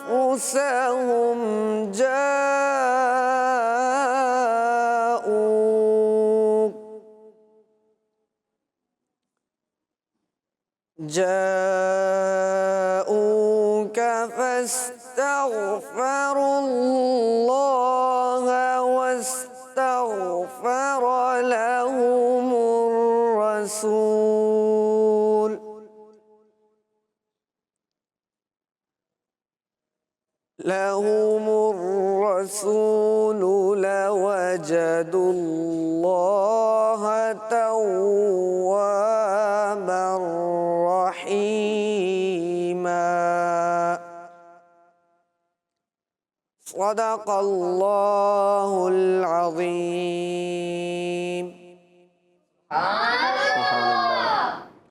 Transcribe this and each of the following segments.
أنفسهم جاءوك فاستغفروا الله واستغفر لهم الرسول لوجدوا الله توابا رحيما. صدق الله العظيم.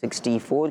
64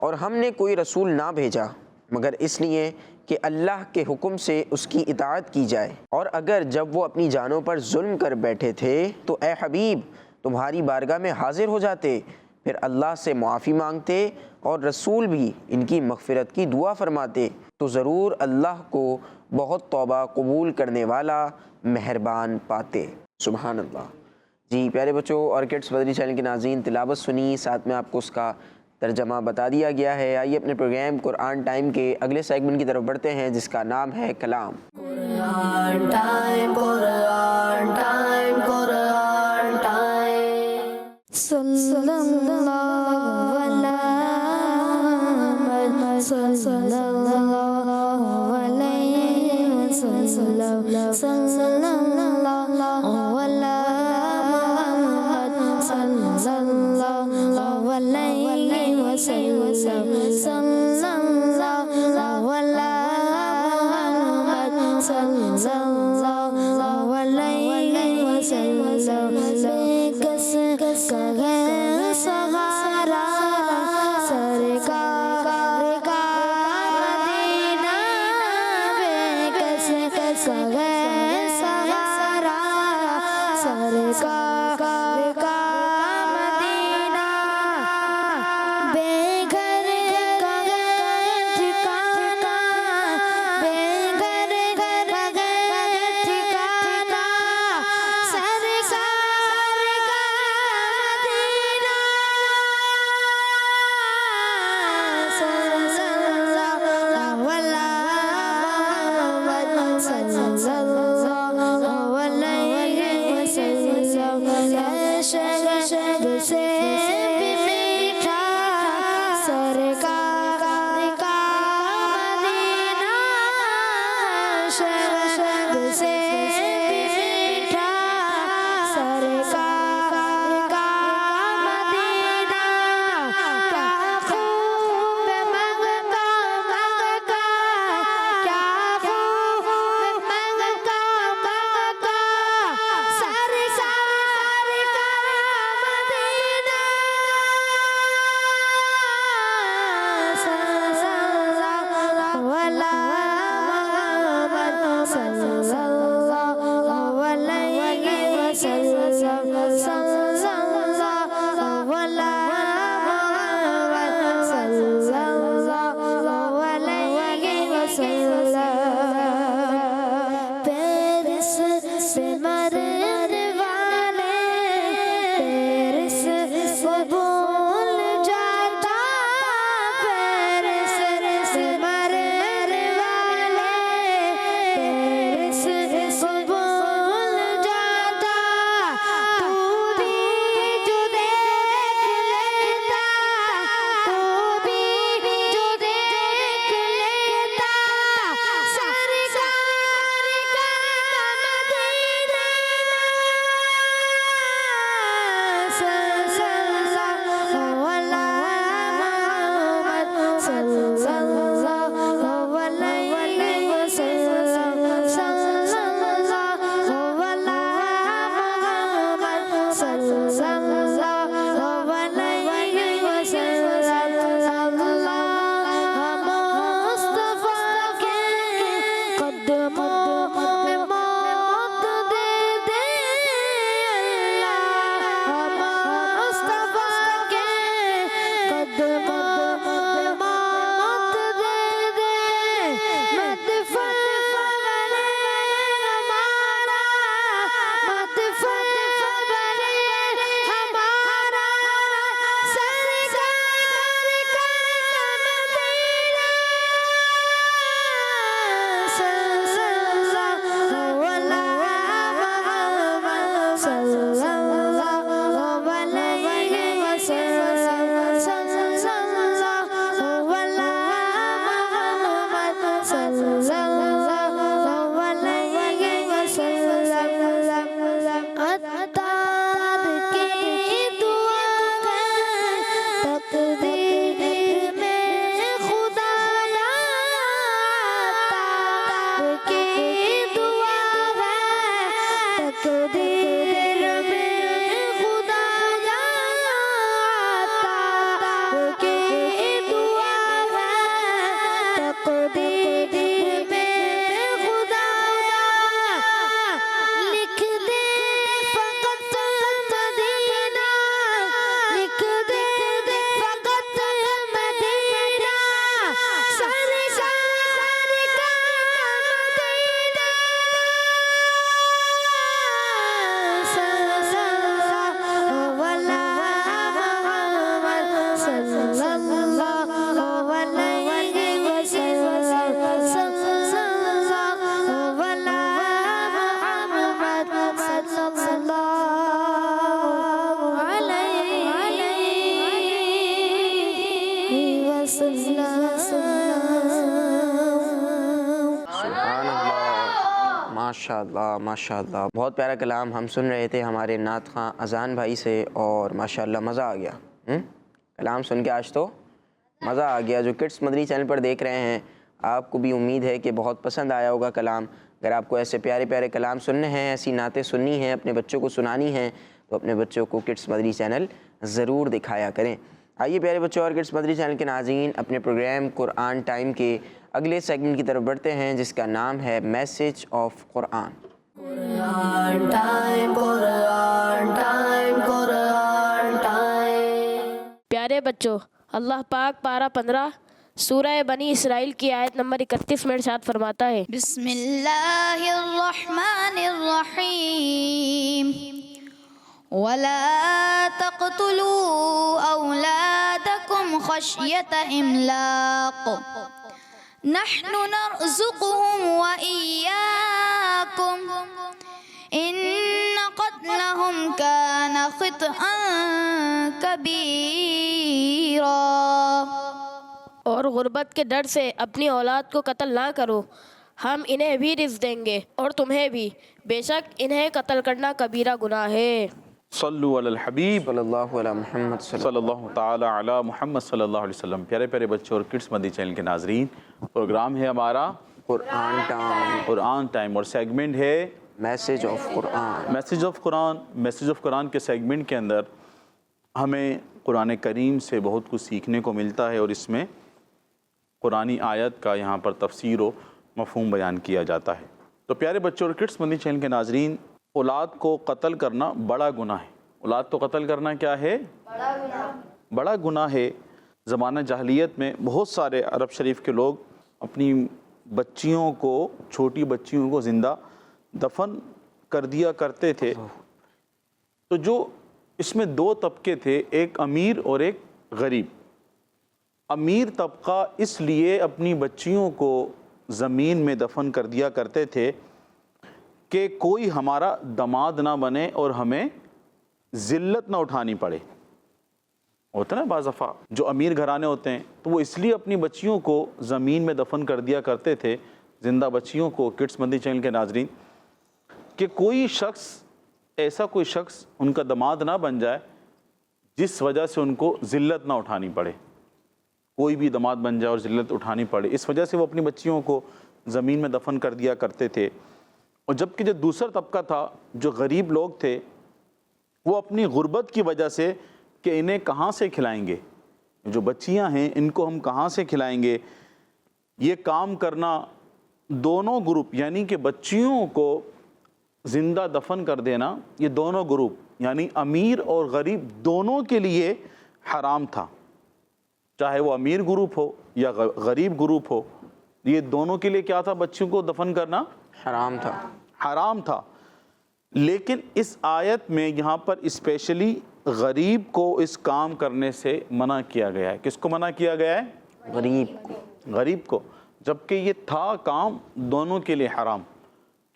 اور ہم نے کوئی رسول نہ بھیجا مگر اس لیے کہ اللہ کے حکم سے اس کی اطاعت کی جائے، اور اگر جب وہ اپنی جانوں پر ظلم کر بیٹھے تھے تو اے حبیب تمہاری بارگاہ میں حاضر ہو جاتے، پھر اللہ سے معافی مانگتے اور رسول بھی ان کی مغفرت کی دعا فرماتے، تو ضرور اللہ کو بہت توبہ قبول کرنے والا مہربان پاتے۔ سبحان اللہ۔ جی پیارے بچوں اور کڈس مدنی چینل کے ناظرین، تلاوت سنی، ساتھ میں آپ کو اس کا ترجمہ بتا دیا گیا ہے۔ آئیے اپنے پروگرام قرآن ٹائم کے اگلے سیگمنٹ کی طرف بڑھتے ہیں جس کا نام ہے کلام۔ Quran time, Quran time, Quran time. Sallallahu ala Muhammad, sallallahu alayhi wa sallam, sallallahu ala Muhammad, sallallahu alayhi wa sallam, sallallahu ala sallallahu alayhi wa sallam. Bekas ka hai sahara sarkar ka Madina, bekas ka hai sahara sarkar ka Madina, beghar ka hai وسلم. سبحان اللہ، ماشاء اللہ ماشاء اللہ. بہت پیارا کلام ہم سن رہے تھے ہمارے نعت خواں اذان بھائی سے، اور ماشاء اللہ مزہ آ گیا. کلام سن کے آج تو مزہ آ گیا. جو کڈس مدنی چینل پر دیکھ رہے ہیں، آپ کو بھی امید ہے کہ بہت پسند آیا ہوگا کلام. اگر آپ کو ایسے پیارے پیارے کلام سننے ہیں، ایسی نعتیں سننی ہیں، اپنے بچوں کو سنانی ہیں، تو اپنے بچوں کو کڈس مدنی چینل ضرور دکھایا کریں. آئیے پیارے بچوں اور کڈس مدنی چینل کے ناظرین، اپنے پروگرام قرآن ٹائم کے اگلے سیگمنٹ کی طرف بڑھتے ہیں، جس کا نام ہے میسج آف قرآن. پیارے بچوں، اللہ پاک پارہ 15 سورہ بنی اسرائیل کی آیت نمبر 31 میں ارشاد فرماتا ہے، بسم اللہ الرحمن الرحیم. ولا تقتلوا اولادکم خشیۃ املاق نحن نرزقهم وإياكم ان قتلهم كان خطئا كبيرا. اور غربت کے ڈر سے اپنی اولاد کو قتل نہ کرو، ہم انہیں بھی رزق دیں گے اور تمہیں بھی، بے شک انہیں قتل کرنا کبیرہ گناہ ہے. صلو علی الحبیب صلی اللہ علیہ محمد صلی اللہ تعالی علی محمد صلی اللہ علیہ وسلم. پیارے پیارے بچوں اور کڈس مدنی چینل کے ناظرین، پروگرام ہے ہمارا قرآن ٹائم، قرآن ٹائم، اور سیگمنٹ ہے message of Quran. Message of Quran. Message of Quran کے سیگمنٹ کے اندر ہمیں قرآن کریم سے بہت کچھ سیکھنے کو ملتا ہے، اور اس میں قرآنی آیت کا یہاں پر تفسیر و مفہوم بیان کیا جاتا ہے. تو پیارے بچوں اور کڈس مدنی چینل کے ناظرین، اولاد کو قتل کرنا بڑا گناہ ہے. اولاد کو قتل کرنا کیا ہے؟ بڑا گناہ ہے. زمانہ جاہلیت میں بہت سارے عرب شریف کے لوگ اپنی بچیوں کو، چھوٹی بچیوں کو زندہ دفن کر دیا کرتے تھے. تو جو اس میں دو طبقے تھے، ایک امیر اور ایک غریب. امیر طبقہ اس لیے اپنی بچیوں کو زمین میں دفن کر دیا کرتے تھے کہ کوئی ہمارا داماد نہ بنے اور ہمیں ذلت نہ اٹھانی پڑے. ہوتا نا بعض دفعہ جو امیر گھرانے ہوتے ہیں، تو وہ اس لیے اپنی بچیوں کو زمین میں دفن کر دیا کرتے تھے، زندہ بچیوں کو، کڈس مدنی چینل کے ناظرین، کہ کوئی شخص، ایسا کوئی شخص ان کا داماد نہ بن جائے جس وجہ سے ان کو ذلت نہ اٹھانی پڑے. کوئی بھی داماد بن جائے اور ذلت اٹھانی پڑے، اس وجہ سے وہ اپنی بچیوں کو زمین میں دفن کر دیا کرتے تھے. اور جبکہ جو دوسرا طبقہ تھا، جو غریب لوگ تھے، وہ اپنی غربت کی وجہ سے کہ انہیں کہاں سے کھلائیں گے، جو بچیاں ہیں ان کو ہم کہاں سے کھلائیں گے، یہ کام کرنا دونوں گروپ، یعنی کہ بچیوں کو زندہ دفن کر دینا، یہ دونوں گروپ یعنی امیر اور غریب دونوں کے لیے حرام تھا. چاہے وہ امیر گروپ ہو یا غریب گروپ ہو، یہ دونوں کے لیے کیا تھا؟ بچیوں کو دفن کرنا حرام تھا، حرام تھا. لیکن اس آیت میں یہاں پر اسپیشلی غریب کو اس کام کرنے سے منع کیا گیا ہے. کس کو منع کیا گیا ہے؟ غریب کو. غریب کو، جبکہ یہ تھا کام دونوں کے لیے حرام،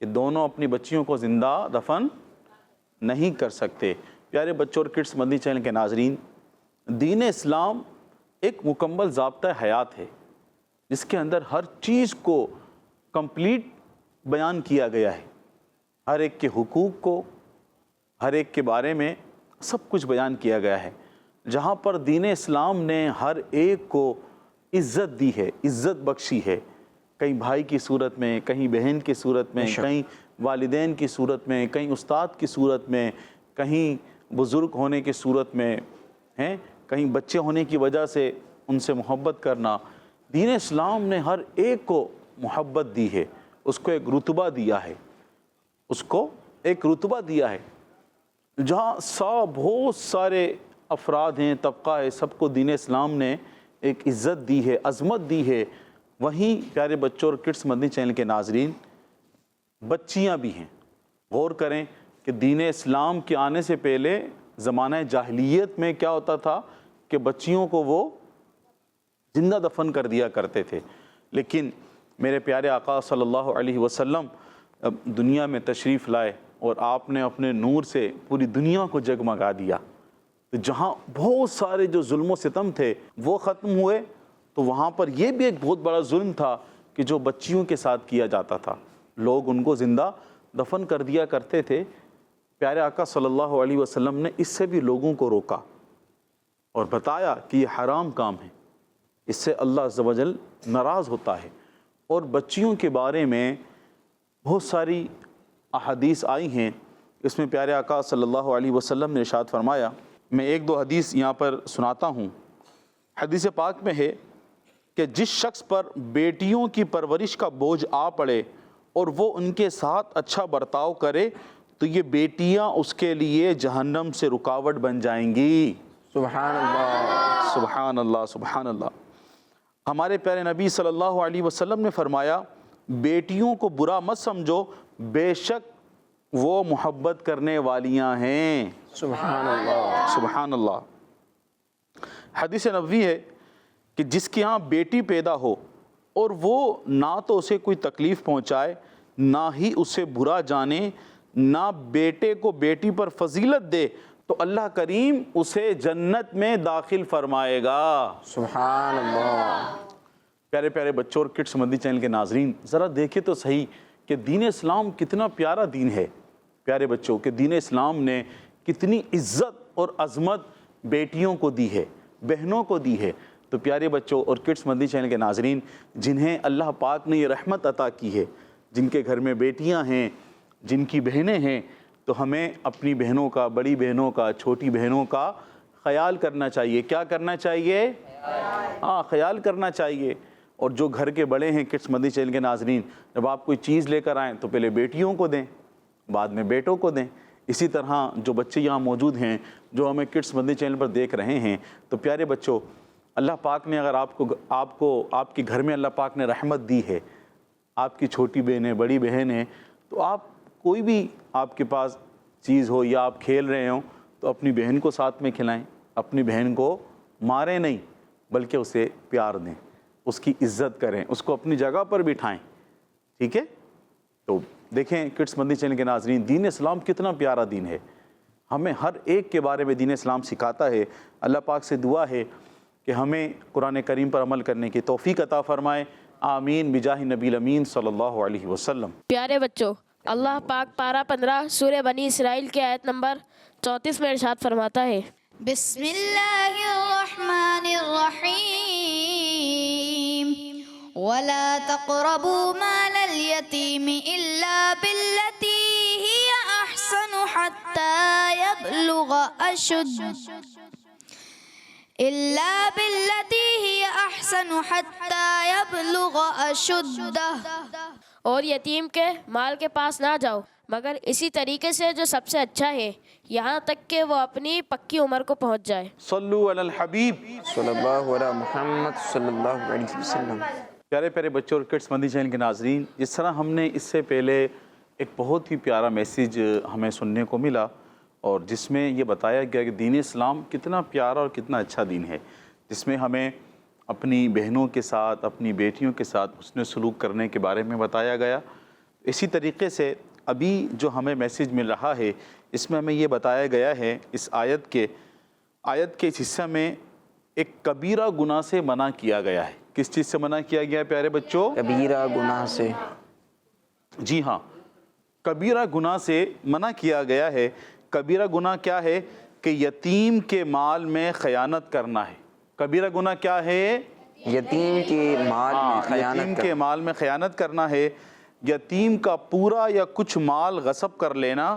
کہ دونوں اپنی بچیوں کو زندہ دفن نہیں کر سکتے. پیارے بچوں اور کڈس مدنی چینل کے ناظرین، دین اسلام ایک مکمل ضابطہ حیات ہے، جس کے اندر ہر چیز کو کمپلیٹ بیان کیا گیا ہے. ہر ایک کے حقوق کو، ہر ایک کے بارے میں سب کچھ بیان کیا گیا ہے. جہاں پر دین اسلام نے ہر ایک کو عزت دی ہے، عزت بخشی ہے، کہیں بھائی کی صورت میں، کہیں بہن کی صورت میں، کہیں والدین کی صورت میں، کہیں استاد کی صورت میں، کہیں بزرگ ہونے کی صورت میں ہیں، کہیں بچے ہونے کی وجہ سے ان سے محبت کرنا. دین اسلام نے ہر ایک کو محبت دی ہے، اس کو ایک رتبہ دیا ہے، اس کو ایک رتبہ دیا ہے. جہاں بہت سارے افراد ہیں، طبقہ ہے، سب کو دین اسلام نے ایک عزت دی ہے، عظمت دی ہے. وہیں پیارے بچوں اور کڈس مدنی چینل کے ناظرین، بچیاں بھی ہیں. غور کریں کہ دین اسلام کے آنے سے پہلے زمانہ جاہلیت میں کیا ہوتا تھا کہ بچیوں کو وہ زندہ دفن کر دیا کرتے تھے. لیکن میرے پیارے آقا صلی اللہ علیہ وسلم دنیا میں تشریف لائے اور آپ نے اپنے نور سے پوری دنیا کو جگمگا دیا. تو جہاں بہت سارے جو ظلم و ستم تھے وہ ختم ہوئے، تو وہاں پر یہ بھی ایک بہت بڑا ظلم تھا کہ جو بچیوں کے ساتھ کیا جاتا تھا، لوگ ان کو زندہ دفن کر دیا کرتے تھے۔ پیارے آقا صلی اللہ علیہ وسلم نے اس سے بھی لوگوں کو روکا اور بتایا کہ یہ حرام کام ہے، اس سے اللہ عز و جل ناراض ہوتا ہے۔ اور بچیوں کے بارے میں بہت ساری احادیث آئی ہیں، اس میں پیارے آقا صلی اللہ علیہ وسلم نے ارشاد فرمایا، میں ایک دو حدیث یہاں پر سناتا ہوں۔ حدیث پاک میں ہے کہ جس شخص پر بیٹیوں کی پرورش کا بوجھ آ پڑے اور وہ ان کے ساتھ اچھا برتاؤ کرے تو یہ بیٹیاں اس کے لیے جہنم سے رکاوٹ بن جائیں گی۔ سبحان اللہ، سبحان اللہ، سبحان اللہ۔ ہمارے پیارے نبی صلی اللہ علیہ وسلم نے فرمایا، بیٹیوں کو برا مت سمجھو، بے شک وہ محبت کرنے والیاں ہیں۔ سبحان اللہ، سبحان اللہ۔ حدیث نبوی ہے کہ جس کے ہاں بیٹی پیدا ہو اور وہ نہ تو اسے کوئی تکلیف پہنچائے، نہ ہی اسے برا جانے، نہ بیٹے کو بیٹی پر فضیلت دے، تو اللہ کریم اسے جنت میں داخل فرمائے گا۔ سبحان اللہ۔ پیارے پیارے بچوں اور کڈس مدنی چینل کے ناظرین، ذرا دیکھیں تو صحیح کہ دین اسلام کتنا پیارا دین ہے۔ پیارے بچوں کہ دین اسلام نے کتنی عزت اور عظمت بیٹیوں کو دی ہے، بہنوں کو دی ہے۔ تو پیارے بچوں اور کڈس مدنی چینل کے ناظرین، جنہیں اللہ پاک نے یہ رحمت عطا کی ہے، جن کے گھر میں بیٹیاں ہیں، جن کی بہنیں ہیں، تو ہمیں اپنی بہنوں کا، بڑی بہنوں کا، چھوٹی بہنوں کا خیال کرنا چاہیے۔ کیا کرنا چاہیے؟ خیال کرنا چاہیے۔ اور جو گھر کے بڑے ہیں کڈس مدنی چینل کے ناظرین، جب آپ کوئی چیز لے کر آئیں تو پہلے بیٹیوں کو دیں، بعد میں بیٹوں کو دیں۔ اسی طرح جو بچے یہاں موجود ہیں، جو ہمیں کڈس مدنی چینل پر دیکھ رہے ہیں، تو پیارے بچوں، اللہ پاک نے اگر آپ کے گھر میں اللہ پاک نے رحمت دی ہے، آپ کی چھوٹی بہنیں، بڑی بہنیں، تو آپ کوئی بھی آپ کے پاس چیز ہو یا آپ کھیل رہے ہوں تو اپنی بہن کو ساتھ میں کھلائیں، اپنی بہن کو ماریں نہیں بلکہ اسے پیار دیں، اس کی عزت کریں، اس کو اپنی جگہ پر بٹھائیں، ٹھیک ہے؟ تو دیکھیں کڈس مدنی چینل کے ناظرین، دین اسلام کتنا پیارا دین ہے، ہمیں ہر ایک کے بارے میں دین اسلام سکھاتا ہے۔ اللہ پاک سے دعا ہے کہ ہمیں قرآن کریم پر عمل کرنے کی توفیق عطا فرمائے، آمین بجاہ نبی الامین صلی اللہ علیہ وسلم۔ پیارے بچوں، اللہ پاک پارہ 15 سورہ بنی اسرائیل کی آیت نمبر 34 میں ارشاد فرماتا ہے، بسم اللہ الرحمن الرحیم ولا تقربوا مال اليتيم إلا بالتي هي أحسن حتى يبلغ أشده اور یتیم کے مال کے پاس نہ جاؤ مگر اسی طریقے سے جو سب سے اچھا ہے، یہاں تک کہ وہ اپنی پکی عمر کو پہنچ جائے۔ صلو علی الحبیب صلی اللہ علیہ محمد صلی اللہ علیہ وسلم۔ پیارے پیارے بچوں اور کڈس مدنی چینل کے ناظرین، جس طرح ہم نے اس سے پہلے ایک بہت ہی پیارا میسیج ہمیں سننے کو ملا اور جس میں یہ بتایا گیا کہ دین اسلام کتنا پیارا اور کتنا اچھا دین ہے، جس میں ہمیں اپنی بہنوں کے ساتھ، اپنی بیٹیوں کے ساتھ حسن سلوک کرنے کے بارے میں بتایا گیا۔ اسی طریقے سے ابھی جو ہمیں میسیج مل رہا ہے، اس میں ہمیں یہ بتایا گیا ہے، اس آیت کے اس حصہ میں ایک کبیرہ گناہ سے منع کیا گیا ہے۔ کس چیز سے منع کیا گیا ہے پیارے بچوں؟ کبیرہ گناہ سے۔ جی ہاں، کبیرہ گناہ سے منع کیا گیا ہے۔ کبیرہ گناہ کیا ہے؟ کہ یتیم کے مال میں خیانت کرنا ہے۔ کبیرہ گناہ کیا ہے؟ یتیم کے مال میں خیانت یتیم کے مال میں خیانت کرنا ہے۔ یتیم کا پورا یا کچھ مال غصب کر لینا،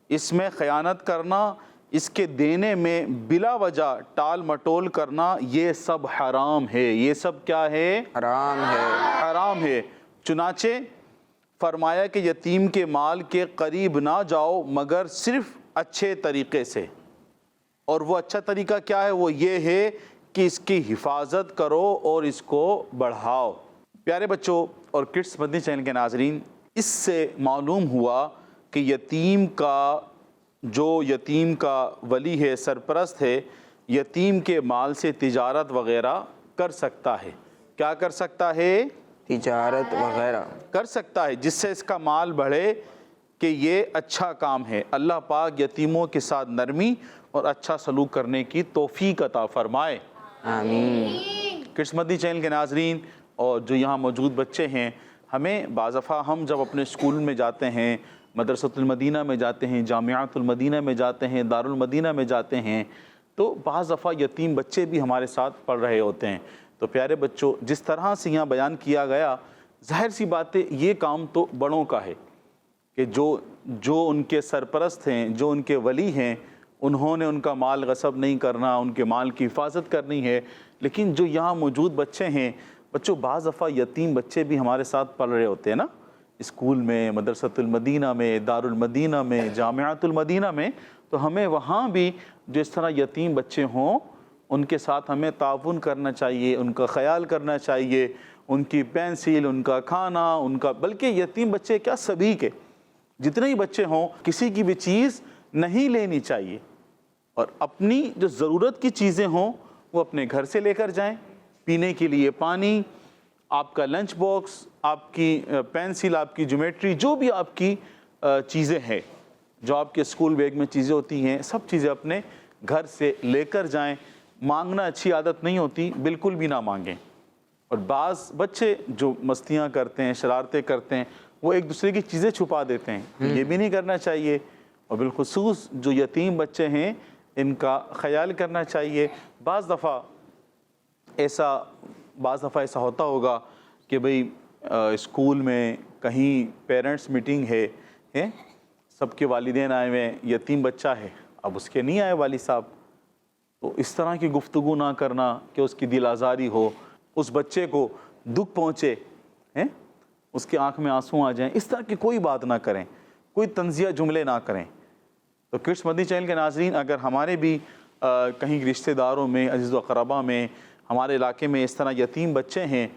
اس میں خیانت کرنا، اس کے دینے میں بلا وجہ ٹال مٹول کرنا، یہ سب حرام ہے۔ یہ سب کیا ہے؟ حرام ہے۔ حرام ہے۔ چنانچہ فرمایا کہ یتیم کے مال کے قریب نہ جاؤ مگر صرف اچھے طریقے سے، اور وہ اچھا طریقہ کیا ہے؟ وہ یہ ہے کہ اس کی حفاظت کرو اور اس کو بڑھاؤ۔ پیارے بچوں اور کڈس مدنی چینل کے ناظرین، اس سے معلوم ہوا کہ یتیم کا ولی ہے، سرپرست ہے، یتیم کے مال سے تجارت وغیرہ کر سکتا ہے۔ کیا کر سکتا ہے؟ تجارت وغیرہ کر سکتا ہے، جس سے اس کا مال بڑھے، کہ یہ اچھا کام ہے۔ اللہ پاک یتیموں کے ساتھ نرمی اور اچھا سلوک کرنے کی توفیق عطا فرمائے۔ آمین۔ کڈس مدنی چینل کے ناظرین اور جو یہاں موجود بچے ہیں، ہمیں بعض دفعہ ہم جب اپنے اسکول میں جاتے ہیں، مدرسۃ المدینہ میں جاتے ہیں، جامعۃ المدینہ میں جاتے ہیں، دارالمدینہ میں جاتے ہیں، تو بعض دفعہ یتیم بچے بھی ہمارے ساتھ پڑھ رہے ہوتے ہیں۔ تو پیارے بچوں، جس طرح سے یہاں بیان کیا گیا، ظاہر سی بات ہے یہ کام تو بڑوں کا ہے کہ جو ان کے سرپرست ہیں، جو ان کے ولی ہیں، انہوں نے ان کا مال غصب نہیں کرنا، ان کے مال کی حفاظت کرنی ہے۔ لیکن جو یہاں موجود بچے ہیں، بچوں بعض دفعہ یتیم بچے بھی ہمارے ساتھ پڑھ رہے ہوتے ہیں نا، اسکول میں، مدرسۃ المدینہ میں، دارالمدینہ میں، جامعۃ المدینہ میں، تو ہمیں وہاں بھی جس طرح یتیم بچے ہوں ان کے ساتھ ہمیں تعاون کرنا چاہیے، ان کا خیال کرنا چاہیے، ان کی پینسل، ان کا کھانا، ان کا، بلکہ یتیم بچے کیا سبھی کے جتنے ہی بچے ہوں کسی کی بھی چیز نہیں لینی چاہیے، اور اپنی جو ضرورت کی چیزیں ہوں وہ اپنے گھر سے لے کر جائیں، پینے کے لیے پانی، آپ کا لنچ باکس، آپ کی پینسل، آپ کی جیومیٹری، جو بھی آپ کی چیزیں ہیں، جو آپ کے اسکول بیگ میں چیزیں ہوتی ہیں، سب چیزیں اپنے گھر سے لے کر جائیں۔ مانگنا اچھی عادت نہیں ہوتی، بالکل بھی نہ مانگیں۔ اور بعض بچے جو مستیاں کرتے ہیں، شرارتیں کرتے ہیں، وہ ایک دوسرے کی چیزیں چھپا دیتے ہیں، یہ بھی نہیں کرنا چاہیے۔ اور بالخصوص جو یتیم بچے ہیں ان کا خیال کرنا چاہیے۔ بعض دفعہ ایسا ہوتا ہوگا کہ بھئی اسکول میں کہیں پیرنٹس میٹنگ ہے، سب کے والدین آئے ہوئے ہیں، یتیم بچہ ہے، اب اس کے نہیں آئے والد صاحب، تو اس طرح کی گفتگو نہ کرنا کہ اس کی دل آزاری ہو، اس بچے کو دکھ پہنچے، اس کے آنکھ میں آنسو آ جائیں، اس طرح کی کوئی بات نہ کریں، کوئی طنزیہ جملے نہ کریں۔ تو کڈس مدنی چینل کے ناظرین، اگر ہمارے بھی کہیں رشتہ داروں میں، عزیز و اقربا میں، ہمارے علاقے میں اس طرح یتیم بچے ہیں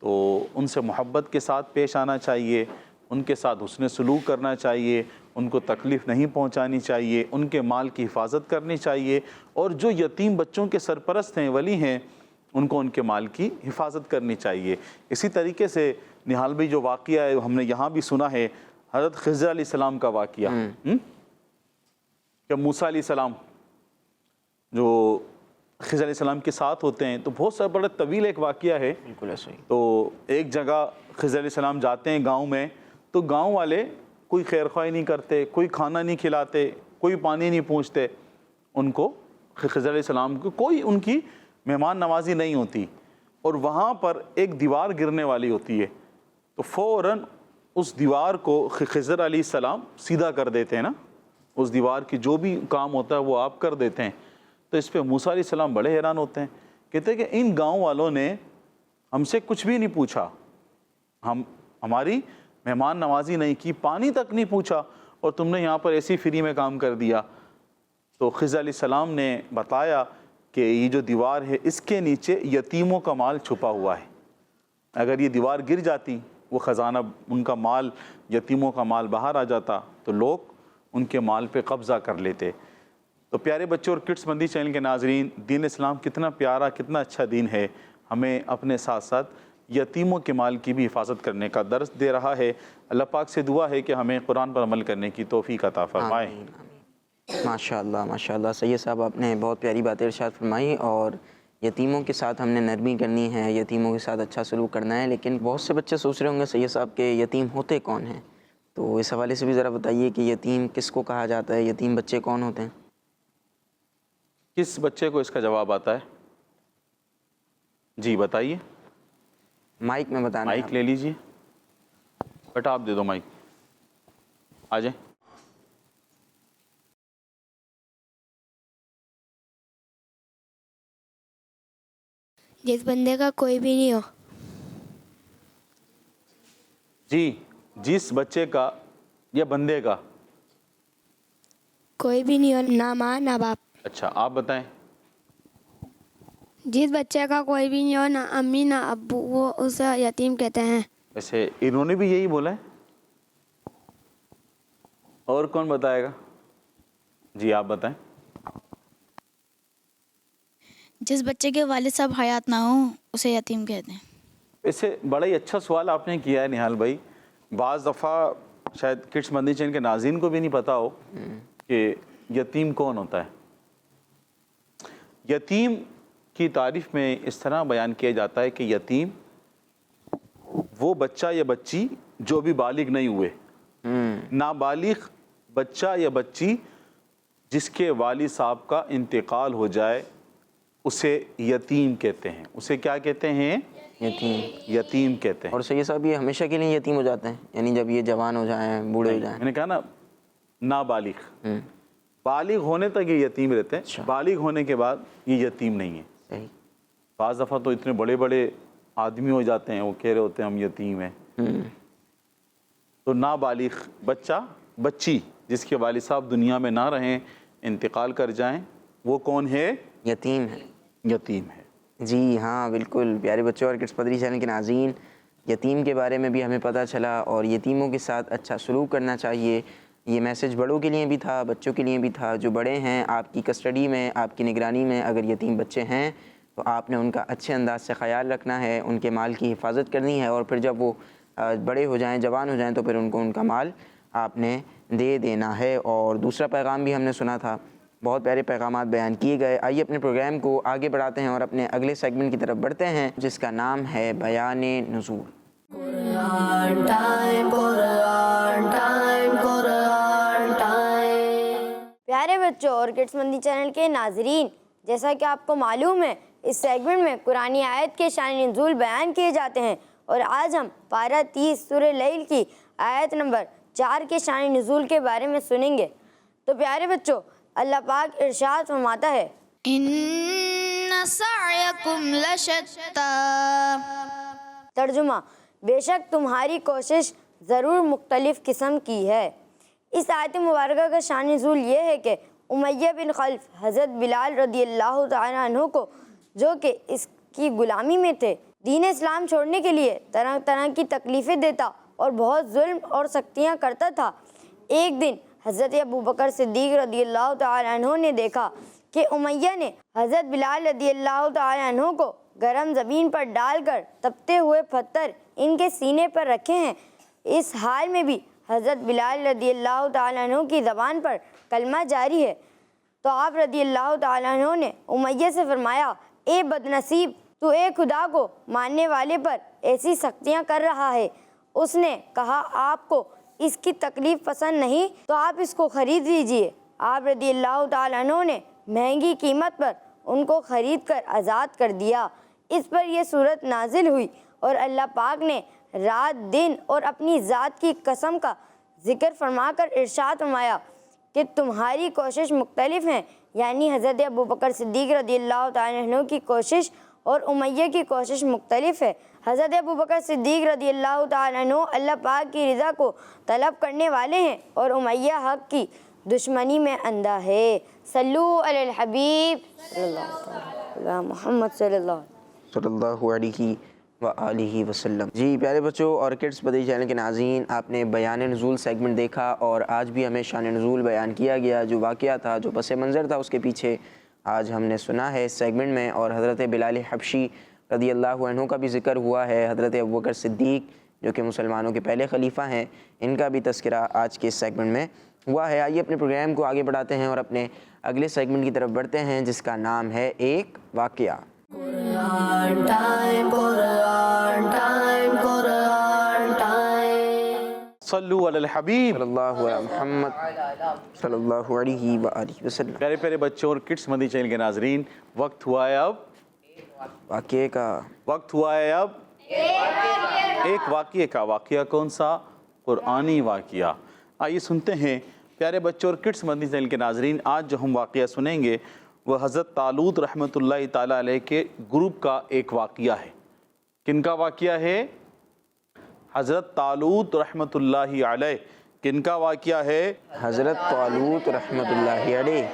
تو ان سے محبت کے ساتھ پیش آنا چاہیے، ان کے ساتھ حسن سلوک کرنا چاہیے، ان کو تکلیف نہیں پہنچانی چاہیے، ان کے مال کی حفاظت کرنی چاہیے، اور جو یتیم بچوں کے سرپرست ہیں، ولی ہیں، ان کو ان کے مال کی حفاظت کرنی چاہیے۔ اسی طریقے سے نہال بھائی جو واقعہ ہے ہم نے یہاں بھی سنا ہے، حضرت خضر علیہ السلام کا واقعہ، کہ موسیٰ علیہ السلام جو خضر علیہ السلام کے ساتھ ہوتے ہیں، تو بہت سا بڑا طویل ایک واقعہ ہے۔ بالکل ایسا ہی۔ تو ایک جگہ خضر علیہ السلام جاتے ہیں گاؤں میں، تو گاؤں والے کوئی خیر خواہی نہیں کرتے، کوئی کھانا نہیں کھلاتے، کوئی پانی نہیں پوچھتے ان کو، خضر علیہ السلام کو کوئی ان کی مہمان نوازی نہیں ہوتی، اور وہاں پر ایک دیوار گرنے والی ہوتی ہے، تو فوراً اس دیوار کو خضر علیہ السلام سیدھا کر دیتے ہیں نا، اس دیوار کی جو بھی کام ہوتا ہے وہ آپ کر دیتے ہیں۔ تو اس پہ موسیٰ علیہ السلام بڑے حیران ہوتے ہیں، کہتے ہیں کہ ان گاؤں والوں نے ہم سے کچھ بھی نہیں پوچھا، ہماری مہمان نوازی نہیں کی، پانی تک نہیں پوچھا، اور تم نے یہاں پر ایسی فری میں کام کر دیا۔ تو خضر علیہ السلام نے بتایا کہ یہ جو دیوار ہے اس کے نیچے یتیموں کا مال چھپا ہوا ہے، اگر یہ دیوار گر جاتی، وہ خزانہ، ان کا مال، یتیموں کا مال باہر آ جاتا، تو لوگ ان کے مال پہ قبضہ کر لیتے۔ تو پیارے بچوں اور کڈس مدنی چینل کے ناظرین، دین اسلام کتنا پیارا، کتنا اچھا دین ہے، ہمیں اپنے ساتھ ساتھ یتیموں کے مال کی بھی حفاظت کرنے کا درس دے رہا ہے۔ اللہ پاک سے دعا ہے کہ ہمیں قرآن پر عمل کرنے کی توفیق عطا فرمائے۔ ماشاءاللہ ماشاءاللہ، سید صاحب آپ نے بہت پیاری باتیں ارشاد فرمائی، اور یتیموں کے ساتھ ہم نے نرمی کرنی ہے، یتیموں کے ساتھ اچھا سلوک کرنا ہے۔ لیکن بہت سے بچے سوچ رہے ہوں گے سید صاحب کہ یتیم ہوتے کون ہیں، تو اس حوالے سے بھی ذرا بتائیے کہ یتیم کس کو کہا جاتا ہے، یتیم بچے کون ہوتے ہیں؟ کس بچے کو اس کا جواب آتا ہے؟ جی بتائیے، مائک میں بتانا ہے مائک لے لیجیے، بیٹا آپ دے دو مائک، آ جائیں۔ جس بندے کا کوئی بھی نہیں ہو۔ جی، جس بچے کا یا بندے کا کوئی بھی نہیں ہو، نہ ماں نہ باپ۔ اچھا، آپ بتائیں۔ جس بچے کا کوئی بھی نہیں ہو، نہ امی نہ ابو، وہ اسے یتیم کہتے ہیں۔ ویسے انہوں نے بھی یہی بولا ہے، اور کون بتائے گا؟ جی آپ بتائیں۔ جس بچے کے والد صاحب حیات نہ ہوں اسے یتیم کہتے ہیں۔ ویسے بڑا ہی اچھا سوال آپ نے کیا ہے نہال بھائی۔ بعض دفعہ شاید کڈس مدنی چینل کے ناظرین کو بھی نہیں پتا ہو کہ یتیم کون ہوتا ہے۔ یتیم کی تعریف میں اس طرح بیان کیا جاتا ہے کہ یتیم وہ بچہ یا بچی جو بھی بالغ نہیں ہوئے، نابالغ بچہ یا بچی جس کے والد صاحب کا انتقال ہو جائے اسے یتیم کہتے ہیں۔ اسے کیا کہتے ہیں؟ یتیم کہتے ہیں۔ اور سید صاحب یہ ہمیشہ کے لیے یتیم ہو جاتے ہیں، یعنی جب یہ جوان ہو جائیں، بوڑھے ہو جائیں؟ میں نے کہا نا نابالغ، بالغ ہونے تک یہ یتیم رہتے ہیں، بالغ ہونے کے بعد یہ یتیم نہیں ہے۔ صحیح۔ بعض دفعہ تو اتنے بڑے بڑے آدمی ہو جاتے ہیں وہ کہہ رہے ہوتے ہیں ہم یتیم ہیں۔ تو نابالغ بچہ بچی جس کے والد صاحب دنیا میں نہ رہیں، انتقال کر جائیں، وہ کون ہے؟ یتیم ہے۔ یتیم ہے۔ جی ہاں بالکل، پیارے بچوں اور کڈس مدری چینل کے ناظرین، یتیم کے بارے میں بھی ہمیں پتہ چلا اور یتیموں کے ساتھ اچھا سلوک کرنا چاہیے۔ یہ میسیج بڑوں کے لیے بھی تھا، بچوں کے لیے بھی تھا۔ جو بڑے ہیں آپ کی کسٹڈی میں، آپ کی نگرانی میں اگر یتیم بچے ہیں تو آپ نے ان کا اچھے انداز سے خیال رکھنا ہے، ان کے مال کی حفاظت کرنی ہے، اور پھر جب وہ بڑے ہو جائیں، جوان ہو جائیں، تو پھر ان کو ان کا مال آپ نے دے دینا ہے۔ اور دوسرا پیغام بھی ہم نے سنا تھا، بہت پیارے پیغامات بیان کیے گئے۔ آئیے اپنے پروگرام کو آگے بڑھاتے ہیں اور اپنے اگلے سیگمنٹ کی طرف بڑھتے ہیں جس کا نام ہے بیان نزول۔ پیارے بچوں اور کڈس مندی چینل کے ناظرین، جیسا کہ آپ کو معلوم ہے اس سیگمنٹ میں قرآنی آیت کے شان نزول بیان کیے جاتے ہیں، اور آج ہم پارہ 30 سورہ لیل کی آیت نمبر 4 کے شان نزول کے بارے میں سنیں گے۔ تو پیارے بچوں، اللہ پاک ارشاد فرماتا ہے، ان سعیکم لشتی، ترجمہ، بے شک تمہاری کوشش ضرور مختلف قسم کی ہے۔ اس آیت مبارکہ کا شان نزول یہ ہے کہ امیہ بن خلف حضرت بلال رضی اللہ تعالیٰ عنہ کو، جو کہ اس کی غلامی میں تھے، دین اسلام چھوڑنے کے لیے طرح طرح کی تکلیفیں دیتا اور بہت ظلم اور سختیاں کرتا تھا۔ ایک دن حضرت ابو بکر صدیق رضی اللہ تعالیٰ عنہ نے دیکھا کہ امیہ نے حضرت بلال رضی اللہ تعالیٰ عنہ کو گرم زمین پر ڈال کر تپتے ہوئے پتھر ان کے سینے پر رکھے ہیں۔ اس حال میں بھی حضرت بلال رضی اللہ تعالیٰ عنہ کی زبان پر کلمہ جاری ہے۔ تو آپ رضی اللہ تعالیٰ عنہ نے امیہ سے فرمایا، اے بدنصیب، تو اے خدا کو ماننے والے پر ایسی سختیاں کر رہا ہے۔ اس نے کہا، آپ کو اس کی تکلیف پسند نہیں تو آپ اس کو خرید لیجئے۔ آپ رضی اللہ تعالیٰ عنہ نے مہنگی قیمت پر ان کو خرید کر آزاد کر دیا۔ اس پر یہ صورت نازل ہوئی اور اللہ پاک نے رات دن اور اپنی ذات کی قسم کا ذکر فرما کر ارشاد فرمایا کہ تمہاری کوشش مختلف ہیں، یعنی حضرت ابو بکر صدیق رضی اللہ تعالیٰ عنہ کی کوشش اور امیہ کی کوشش مختلف ہے۔ حضرت ابو بکر صدیق رضی اللہ تعالیٰ عنہ اللہ پاک کی رضا کو طلب کرنے والے ہیں اور امیہ حق کی دشمنی میں اندھا ہے۔ صلو علی الحبیب صلی اللہ علیہ محمد صلی اللہ علیہ وآلہ وسلم۔ جی پیارے بچوں اور کڈس مدری چینل کے ناظرین، آپ نے بیان نزول سیگمنٹ دیکھا اور آج بھی ہمیں شان نزول بیان کیا گیا، جو واقعہ تھا، جو پس منظر تھا اس کے پیچھے آج ہم نے سنا ہے اس سیگمنٹ میں۔ اور حضرت بلال حبشی رضی اللہ عنہ کا بھی ذکر ہوا ہے، حضرت ابوبکر صدیق جو کہ مسلمانوں کے پہلے خلیفہ ہیں، ان کا بھی تذکرہ آج کے اس سیگمنٹ میں ہوا ہے۔ آئیے اپنے پروگرام کو آگے بڑھاتے ہیں اور اپنے اگلے سیگمنٹ کی طرف بڑھتے ہیں جس کا نام ہے ایک واقعہ۔ صلو علی الحبیب صلی اللہ علیہ محمد صلی اللہ علیہ وآلہ وسلم۔ پیارے پیارے بچوں اور کڈس مدری چینل کے ناظرین، وقت ہوا ہے اب واقعے کا، وقت ہوا ہے اب ایک واقعے کا۔ واقعہ کون سا؟ قرآنی واقعہ۔ آئیے سنتے ہیں پیارے بچوں اور کڈس مدنی چینل کے ناظرین، آج جو ہم واقعہ سنیں گے وہ حضرت طالوت رحمۃ اللہ تعالیٰ علیہ کے گروپ کا ایک واقعہ ہے۔ کن کا واقعہ ہے؟ حضرت طالوت رحمۃ اللہ علیہ۔ کن کا واقعہ ہے؟ حضرت طالوت رحمۃ اللہ علیہ۔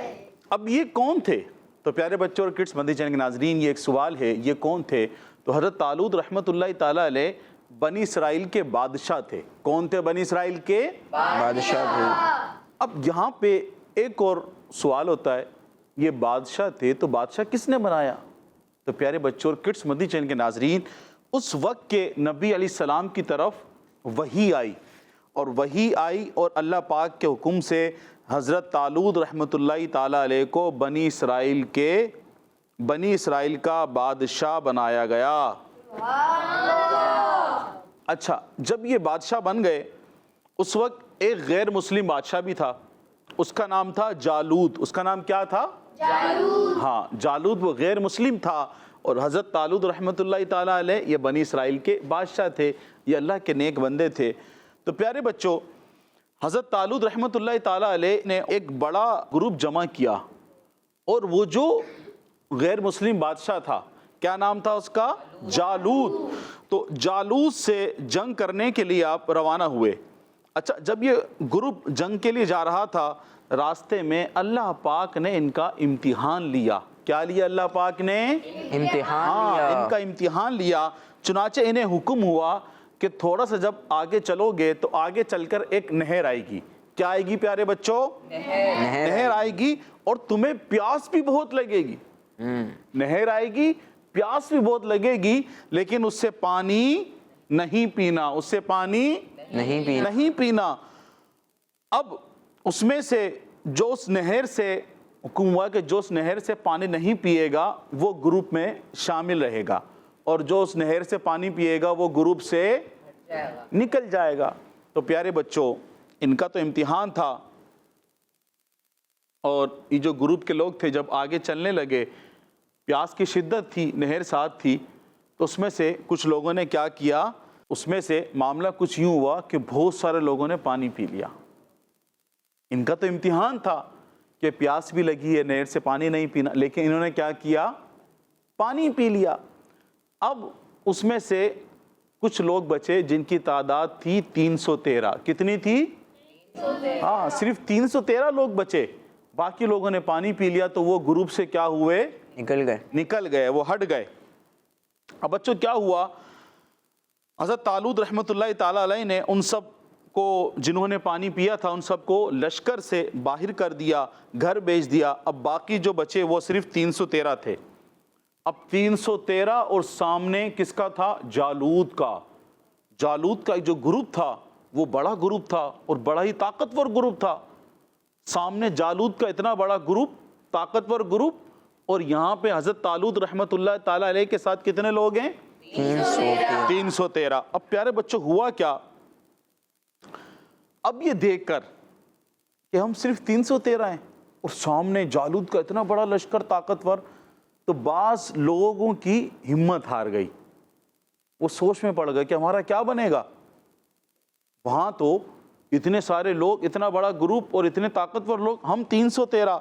اب یہ کون تھے؟ تو پیارے بچوں اور کڈس مدنی چینل کے ناظرین، یہ ایک سوال ہے، یہ کون تھے؟ تو حضرت طالوت رحمۃ اللہ تعالیٰ علیہ بنی اسرائیل کے بادشاہ تھے۔ کون تھے بنی اسرائیل کے؟ بادشاہ تھے۔ اب یہاں پہ ایک اور سوال ہوتا ہے، یہ بادشاہ تھے تو بادشاہ کس نے بنایا؟ تو پیارے بچوں اور کڈس مدنی چینل کے ناظرین، اس وقت کے نبی علیہ السلام کی طرف وحی آئی، اور اللہ پاک کے حکم سے حضرت طالوت رحمۃ اللہ تعالیٰ علیہ کو بنی اسرائیل کے بنی اسرائیل کا بادشاہ بنایا گیا۔ اچھا، جب یہ بادشاہ بن گئے اس وقت ایک غیر مسلم بادشاہ بھی تھا، اس کا نام تھا جالوت۔ اس کا نام کیا تھا؟ جالوت۔ ہاں، جالوت وہ غیر مسلم تھا، اور حضرت طالوت رحمۃ اللہ تعالیٰ علیہ یہ بنی اسرائیل کے بادشاہ تھے، یہ اللہ کے نیک بندے تھے۔ تو پیارے بچوں، حضرت طالوت رحمۃ اللہ تعالیٰ علیہ نے ایک بڑا گروپ جمع کیا، اور وہ جو غیر مسلم بادشاہ تھا، کیا نام تھا اس کا؟ جالوت۔ تو جالوت سے جنگ کرنے کے لیے آپ روانہ ہوئے۔ اچھا، جب یہ گروپ جنگ کے لیے جا رہا تھا، راستے میں اللہ پاک نے ان کا امتحان لیا۔ کیا لیا اللہ پاک نے؟ امتحان لیا۔ ان کا امتحان لیا۔ چنانچہ انہیں حکم ہوا کہ تھوڑا سا جب آگے چلو گے تو آگے چل کر ایک نہر آئے گی۔ کیا آئے گی پیارے بچوں؟ نہر آئے گی، اور تمہیں پیاس بھی بہت لگے گی۔ نہر آئے گی، پیاس بھی بہت لگے گی، لیکن اس سے پانی نہیں پینا، اس سے پانی نہیں پینا۔ اب اس میں سے جو اس نہر سے حکم ہوا کہ جو اس نہر سے پانی نہیں پیے گا وہ گروپ میں شامل رہے گا، اور جو اس نہر سے پانی پیے گا وہ گروپ سے نکل جائے گا۔ تو پیارے بچوں، ان کا تو امتحان تھا، اور یہ جو گروپ کے لوگ تھے جب آگے چلنے لگے، پیاس کی شدت تھی، نہر ساتھ تھی، تو اس میں سے کچھ لوگوں نے کیا کیا، اس میں سے معاملہ کچھ یوں ہوا کہ بہت سارے لوگوں نے پانی پی لیا۔ ان کا تو امتحان تھا کہ پیاس بھی لگی ہے، نہر سے پانی نہیں پینا، لیکن انہوں نے کیا کیا؟ پانی پی لیا۔ اب اس میں سے کچھ لوگ بچے جن کی تعداد تھی 313۔ کتنی تھی؟ ہاں، صرف 313 لوگ بچے، باقی لوگوں نے پانی پی لیا، تو وہ گروپ سے کیا ہوئے؟ نکل گئے، وہ ہٹ گئے۔ اب بچوں کیا ہوا؟ حضرت طالوت رحمۃ اللہ تعالیٰ علیہ نے ان سب کو جنہوں نے پانی پیا تھا ان سب کو لشکر سے باہر کر دیا، گھر بھیج دیا۔ اب باقی جو بچے وہ صرف 313 تھے۔ اب 313 اور سامنے کس کا تھا؟ جالوت کا۔ جالوت کا جو گروپ تھا وہ بڑا گروپ تھا، اور بڑا ہی طاقتور گروپ تھا۔ سامنے جالوت کا اتنا بڑا گروپ، طاقتور گروپ، اور یہاں پہ حضرت طالوت رحمۃ اللہ تعالیٰ علیہ کے ساتھ کتنے لوگ ہیں؟ 313۔ اب پیارے بچوں ہوا کیا؟ اب یہ دیکھ کر کہ ہم صرف 313 ہیں اور سامنے جالوت کا اتنا بڑا لشکر طاقتور، تو بعض لوگوں کی ہمت ہار گئی، وہ سوچ میں پڑ گئے کہ ہمارا کیا بنے گا؟ وہاں تو اتنے سارے لوگ، اتنا بڑا گروپ اور اتنے طاقتور لوگ، ہم 313۔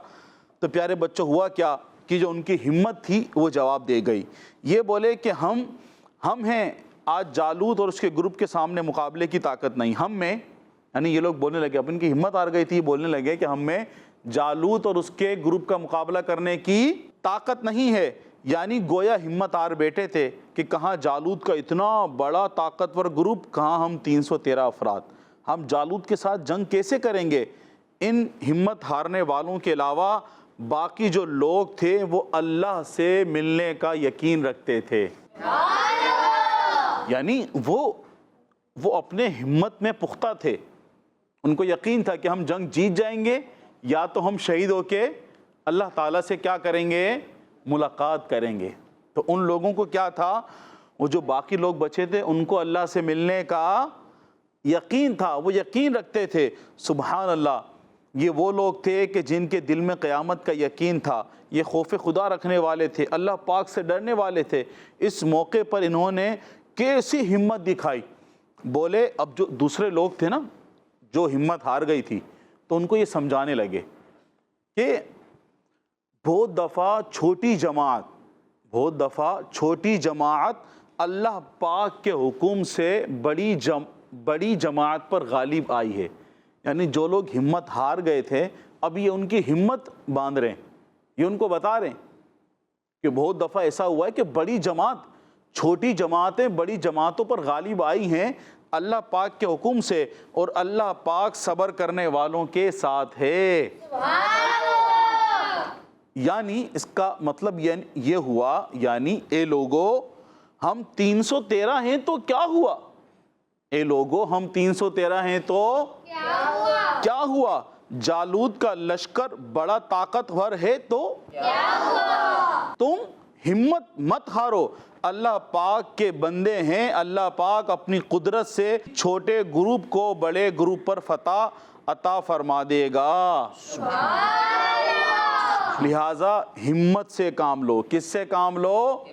تو پیارے بچوں ہوا کیا کہ جو ان کی ہمت تھی وہ جواب دے گئی۔ یہ بولے کہ ہم ہیں، آج جالوت اور اس کے گروپ کے سامنے مقابلے کی طاقت نہیں ہم میں، یعنی یہ لوگ بولنے لگے، اب ان کی ہمت ہار گئی تھی، بولنے لگے کہ ہم میں جالوت اور اس کے گروپ کا مقابلہ کرنے کی طاقت نہیں ہے۔ یعنی گویا ہمت ہار بیٹھے تھے کہ کہاں جالوت کا اتنا بڑا طاقتور گروپ، کہاں ہم 313 افراد، ہم جالوت کے ساتھ جنگ کیسے کریں گے؟ ان ہمت ہارنے والوں کے علاوہ باقی جو لوگ تھے وہ اللہ سے ملنے کا یقین رکھتے تھے، یعنی وہ اپنے ہمت میں پختہ تھے، ان کو یقین تھا کہ ہم جنگ جیت جائیں گے، یا تو ہم شہید ہو کے اللہ تعالیٰ سے کیا کریں گے؟ ملاقات کریں گے۔ تو ان لوگوں کو کیا تھا؟ وہ جو باقی لوگ بچے تھے ان کو اللہ سے ملنے کا یقین تھا، وہ یقین رکھتے تھے۔ سبحان اللہ، یہ وہ لوگ تھے کہ جن کے دل میں قیامت کا یقین تھا، یہ خوف خدا رکھنے والے تھے، اللہ پاک سے ڈرنے والے تھے۔ اس موقع پر انہوں نے کیسی ہمت دکھائی، بولے اب جو دوسرے لوگ تھے نا جو ہمت ہار گئی تھی، تو ان کو یہ سمجھانے لگے کہ بہت دفعہ چھوٹی جماعت اللہ پاک کے حکم سے بڑی جماعت پر غالب آئی ہے۔ یعنی جو لوگ ہمت ہار گئے تھے اب یہ ان کی ہمت باندھ رہے ہیں، یہ ان کو بتا رہے ہیں کہ بہت دفعہ ایسا ہوا ہے کہ چھوٹی جماعتیں بڑی جماعتوں پر غالب آئی ہیں اللہ پاک کے حکم سے، اور اللہ پاک صبر کرنے والوں کے ساتھ ہے۔ یعنی اس کا مطلب یہ ہوا، یعنی اے لوگو ہم 313 ہیں تو کیا ہوا؟ اے لوگو ہم 313 ہیں تو کیا ہوا؟ جالوت کا لشکر بڑا طاقتور ہے تو کیا ہوا؟ تم ہمت مت ہارو، اللہ پاک کے بندے ہیں، اللہ پاک اپنی قدرت سے چھوٹے گروپ کو بڑے گروپ پر فتح عطا فرما دے گا۔ لہٰذا ہمت سے کام لو۔ کس سے کام لو؟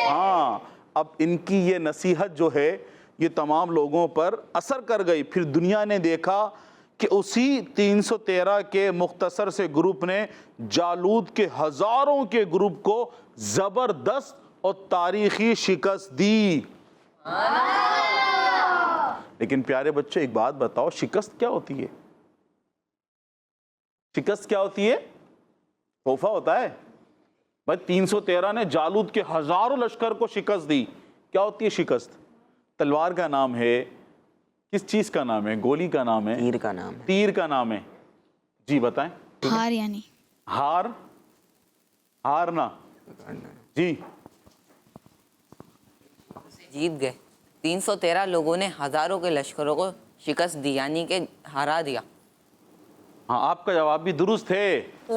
ہاں، اب ان کی یہ نصیحت جو ہے یہ تمام لوگوں پر اثر کر گئی۔ پھر دنیا نے دیکھا کہ اسی 313 کے مختصر سے گروپ نے جالوت کے ہزاروں کے گروپ کو زبردست اور تاریخی شکست دی۔ لیکن پیارے بچوں ایک بات بتاؤ، شکست کیا ہوتی ہے؟ شکست کیا ہوتی ہے؟ تحفہ ہوتا ہے بھائی۔ 313 نے جالوت کے ہزاروں لشکر کو شکست دی۔ کیا ہوتی ہے شکست؟ تلوار کا نام ہے، کس چیز کا نام ہے؟ گولی کا نام ہے، تیر کا نام ہے، تیر کا نام ہے۔ جی بتائیں۔ ہار یعنی ہار، ہارنا۔ جی جیت گئے۔ 313 لوگوں نے ہزاروں کے لشکروں کو شکست دی، یعنی کہ ہرا دیا۔ ہاں، آپ کا جواب بھی درست ہے، ان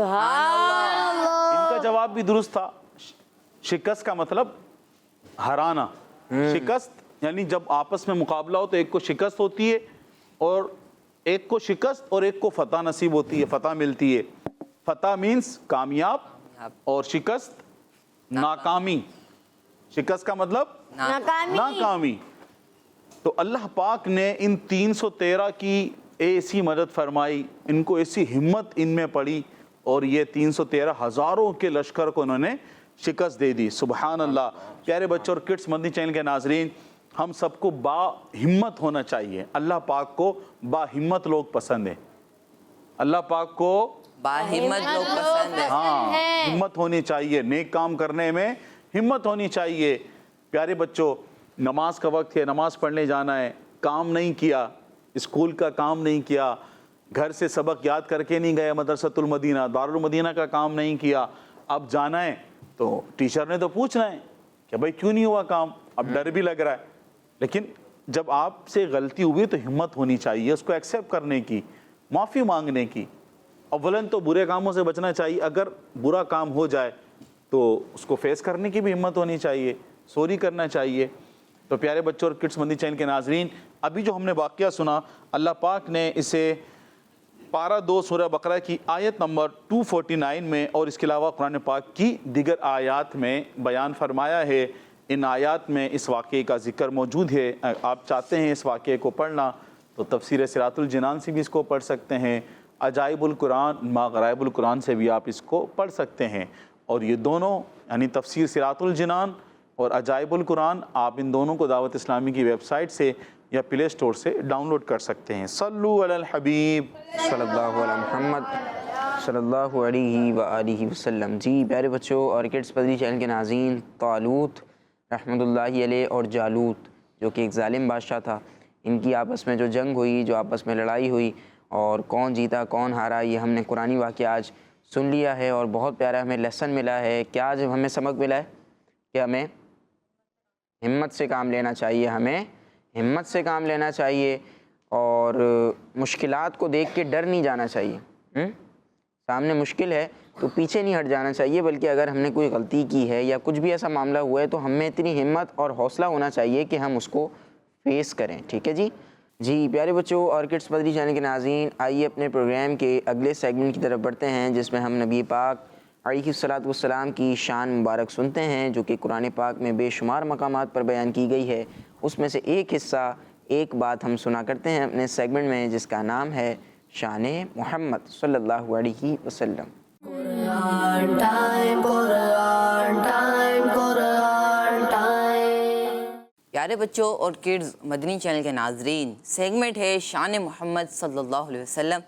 کا جواب بھی درست تھا۔ شکست کا مطلب ہرانا۔ شکست یعنی جب آپس میں مقابلہ ہو تو ایک کو شکست ہوتی ہے، اور ایک کو شکست اور ایک کو فتح نصیب ہوتی ہے، فتح ملتی ہے۔ فتح مینس کامیاب اور شکست ناکامی۔ شکست کا مطلب ناکامی۔ تو اللہ پاک نے ان 313 کی ایسی مدد فرمائی، ان کو ایسی ہمت ان میں پڑی، اور یہ 313 ہزاروں کے لشکر کو انہوں نے شکست دے دی۔ سبحان اللہ۔ پیارے بچوں اور کڈس مدنی چینل کے ناظرین، ہم سب کو با ہمت ہونا چاہیے۔ اللہ پاک کو با ہمت لوگ پسند ہیں، اللہ پاک کو باہمت لوگ پسند ہے۔ ہاں، ہمت ہونی چاہیے، نیک کام کرنے میں ہمت ہونی چاہیے۔ پیارے بچوں، نماز کا وقت ہے، نماز پڑھنے جانا ہے، کام نہیں کیا، اسکول کا کام نہیں کیا، گھر سے سبق یاد کر کے نہیں گئے مدرسۃ المدینہ، دارالمدینہ کا کام نہیں کیا، اب جانا ہے تو ٹیچر نے تو پوچھنا ہے کہ بھائی کیوں نہیں ہوا کام، اب ڈر بھی لگ رہا ہے۔ لیکن جب آپ سے غلطی ہوئی تو ہمت ہونی چاہیے اس کو ایکسیپٹ کرنے کی، معافی مانگنے کی۔ اولاً تو برے کاموں سے بچنا چاہیے، اگر برا کام ہو جائے تو اس کو فیس کرنے کی بھی ہمت ہونی چاہیے، سوری کرنا چاہیے۔ تو پیارے بچوں اور کڈس مدنی چینل کے ناظرین، ابھی جو ہم نے واقعہ سنا، اللہ پاک نے اسے پارہ 2 سورہ بقرہ کی آیت نمبر 249 میں اور اس کے علاوہ قرآن پاک کی دیگر آیات میں بیان فرمایا ہے۔ ان آیات میں اس واقعے کا ذکر موجود ہے۔ آپ چاہتے ہیں اس واقعے کو پڑھنا تو تفسیر صراط الجنان سے بھی اس کو پڑھ سکتے ہیں، عجائب القرآن ما غرائب القرآن سے بھی آپ اس کو پڑھ سکتے ہیں۔ اور یہ دونوں یعنی تفسیر صراط الجنان اور عجائب القرآن، آپ ان دونوں کو دعوت اسلامی کی ویب سائٹ سے یا پلے اسٹور سے ڈاؤن لوڈ کر سکتے ہیں۔ صلو علی الحبیب صلی اللہ علی محمد صلی اللہ علیہ وآلہ وسلم۔ جی پیارے بچوں اور کڈس مدنی چینل کے ناظرین، طالوت رحمۃ اللہ علیہ اور جالوت جو کہ ایک ظالم بادشاہ تھا، ان کی آپس میں جو جنگ ہوئی، جو آپس میں لڑائی ہوئی، اور کون جیتا کون ہارا، یہ ہم نے قرآنی واقعہ آج سن لیا ہے، اور بہت پیارا ہمیں لیسن ملا ہے۔ کیا آج ہمیں سبق ملا ہے کہ ہمیں ہمت سے کام لینا چاہیے، ہمیں ہمت سے کام لینا چاہیے، اور مشکلات کو دیکھ کے ڈر نہیں جانا چاہیے۔ سامنے مشکل ہے تو پیچھے نہیں ہٹ جانا چاہیے، بلکہ اگر ہم نے کوئی غلطی کی ہے یا کچھ بھی ایسا معاملہ ہوا ہے تو ہمیں اتنی ہمت اور حوصلہ ہونا چاہیے کہ ہم اس کو فیس کریں۔ ٹھیک ہے جی پیارے بچوں اور کڈس مدنی چینل کے ناظرین، آئیے اپنے پروگرام کے اگلے سیگمنٹ کی طرف بڑھتے ہیں، جس میں ہم نبی پاک علیہ الصلاۃ والسلام کی شان مبارک سنتے ہیں، جو کہ قرآن پاک میں بے شمار مقامات پر بیان کی گئی ہے۔ اس میں سے ایک حصہ، ایک بات ہم سنا کرتے ہیں اپنے سیگمنٹ میں، جس کا نام ہے شان محمد صلی اللہ علیہ وسلم۔ پیارے بچوں اور کڈز مدنی چینل کے ناظرین، سیگمنٹ ہے شان محمد صلی اللہ علیہ وسلم،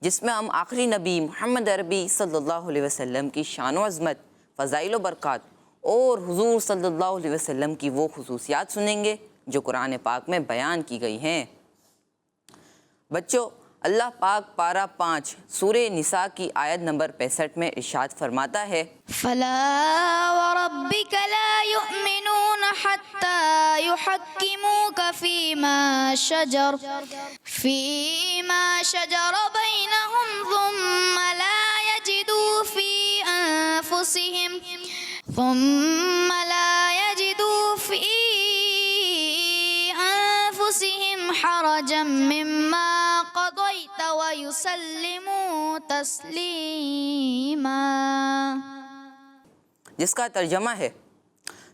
جس میں ہم آخری نبی محمد عربی صلی اللہ علیہ وسلم کی شان و عظمت، فضائل و برکات اور حضور صلی اللہ علیہ وسلم کی وہ خصوصیات سنیں گے جو قرآن پاک میں بیان کی گئی ہیں۔ بچوں، اللہ پاک پارہ 5 سورہ نساء کی آیت نمبر 65 میں ارشاد فرماتا ہے، فلا وربك لا يؤمنون حتى يحكموك فيما شجر بينهم ثم لا يجدوا في أنفسهم ثم لا يجدوا في أنفسهم حرجا مما قضيت ويسلموا تسلیما. جس کا ترجمہ ہے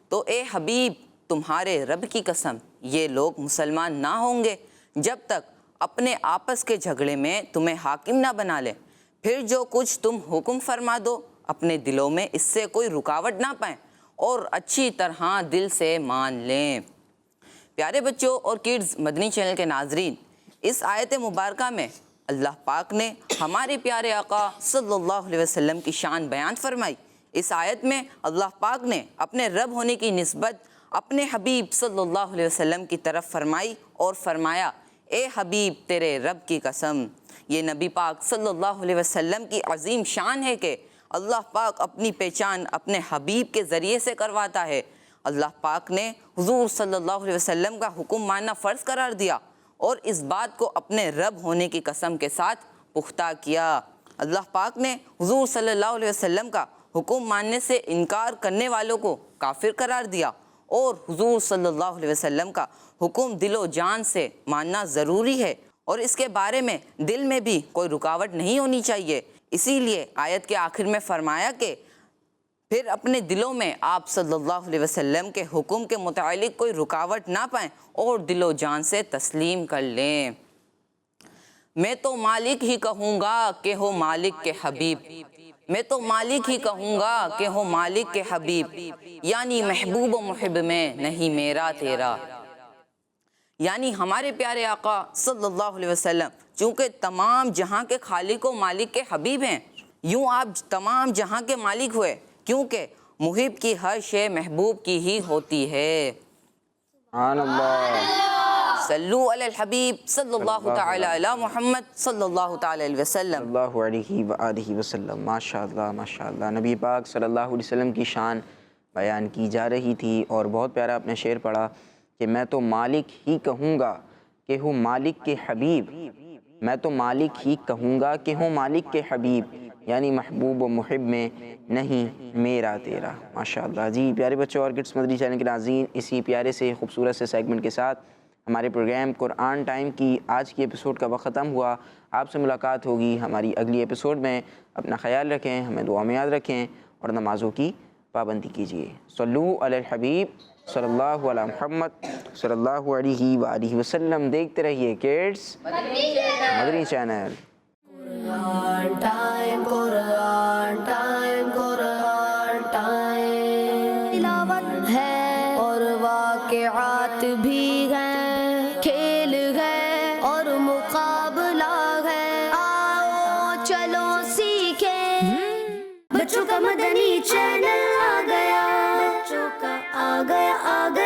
تو اے حبیب تمہارے رب کی قسم یہ لوگ مسلمان نہ ہوں گے جب تک اپنے آپس کے جھگڑے میں تمہیں حاکم نہ بنا لیں، پھر جو کچھ تم حکم فرما دو اپنے دلوں میں اس سے کوئی رکاوٹ نہ پائیں اور اچھی طرح دل سے مان لیں. پیارے بچوں اور کڈز مدنی چینل کے ناظرین، اس آیت مبارکہ میں اللہ پاک نے ہمارے پیارے آقا صلی اللہ علیہ وسلم کی شان بیان فرمائی. اس آیت میں اللہ پاک نے اپنے رب ہونے کی نسبت اپنے حبیب صلی اللہ علیہ وسلم کی طرف فرمائی اور فرمایا اے حبیب تیرے رب کی قسم. یہ نبی پاک صلی اللہ علیہ وسلم کی عظیم شان ہے کہ اللہ پاک اپنی پہچان اپنے حبیب کے ذریعے سے کرواتا ہے. اللہ پاک نے حضور صلی اللہ علیہ وسلم کا حکم ماننا فرض قرار دیا اور اس بات کو اپنے رب ہونے کی قسم کے ساتھ پختہ کیا. اللہ پاک نے حضور صلی اللہ علیہ وسلم کا حکم ماننے سے انکار کرنے والوں کو کافر قرار دیا اور حضور صلی اللہ علیہ وسلم کا حکم دل و جان سے ماننا ضروری ہے اور اس کے بارے میں دل میں بھی کوئی رکاوٹ نہیں ہونی چاہیے. اسی لیے آیت کے آخر میں فرمایا کہ پھر اپنے دلوں میں آپ صلی اللہ علیہ وسلم کے حکم کے متعلق کوئی رکاوٹ نہ پائیں اور دل و جان سے تسلیم کر لیں. میں تو مالک ہی کہوں گا کہ ہو مالک کے حبیب، میں تو مالک ہی کہوں گا کہ ہو مالک کے حبیب، یعنی محبوب و محب میں نہیں میرا تیرا. یعنی ہمارے پیارے آقا صلی اللہ علیہ وسلم چونکہ تمام جہاں کے خالق و مالک کے حبیب ہیں، یوں آپ تمام جہاں کے مالک ہوئے کیونکہ محب کی ہر شے محبوب کی ہی ہوتی ہے. سبحان اللہ. صلو علی الحبیب صلی اللہ تعالی علی محمد صلی اللہ تعالی علیہ وسلم. اللہ علیہ وآلہ وسلم. ماشاءاللہ ماشاءاللہ. نبی پاک صلی اللہ علیہ وسلم کی شان بیان کی جا رہی تھی اور بہت پیارا آپ نے شعر پڑھا کہ میں تو مالک ہی کہوں گا کہ ہوں مالک کے حبیب، میں تو مالک ہی کہوں گا کہ ہوں مالک کے حبیب، یعنی محبوب و محب میں نہیں میرا تیرا. ماشاءاللہ. جی پیارے بچوں اور کڈس مدنی چینل کے ناظرین، اسی پیارے سے خوبصورت سے سیگمنٹ کے ساتھ ہمارے پروگرام قرآن ٹائم کی آج کی ایپیسوڈ کا وقت ختم ہوا. آپ سے ملاقات ہوگی ہماری اگلی ایپیسوڈ میں. اپنا خیال رکھیں، ہمیں دعا میں یاد رکھیں اور نمازوں کی پابندی کیجیے. صلو علی الحبیب صلی اللہ علی محمد صلی اللہ علیہ وآلہ وسلم. دیکھتے رہیے کڈس مدنی چینل. قرآن time, Quran time, Quran time. تلاوت ہے اور واقعات بھی ہیں، کھیل ہے اور مقابلہ ہے. آؤ چلو سیکھیں، بچوں کا مدنی چینل آ گیا، بچوں کا آ گیا آ گیا.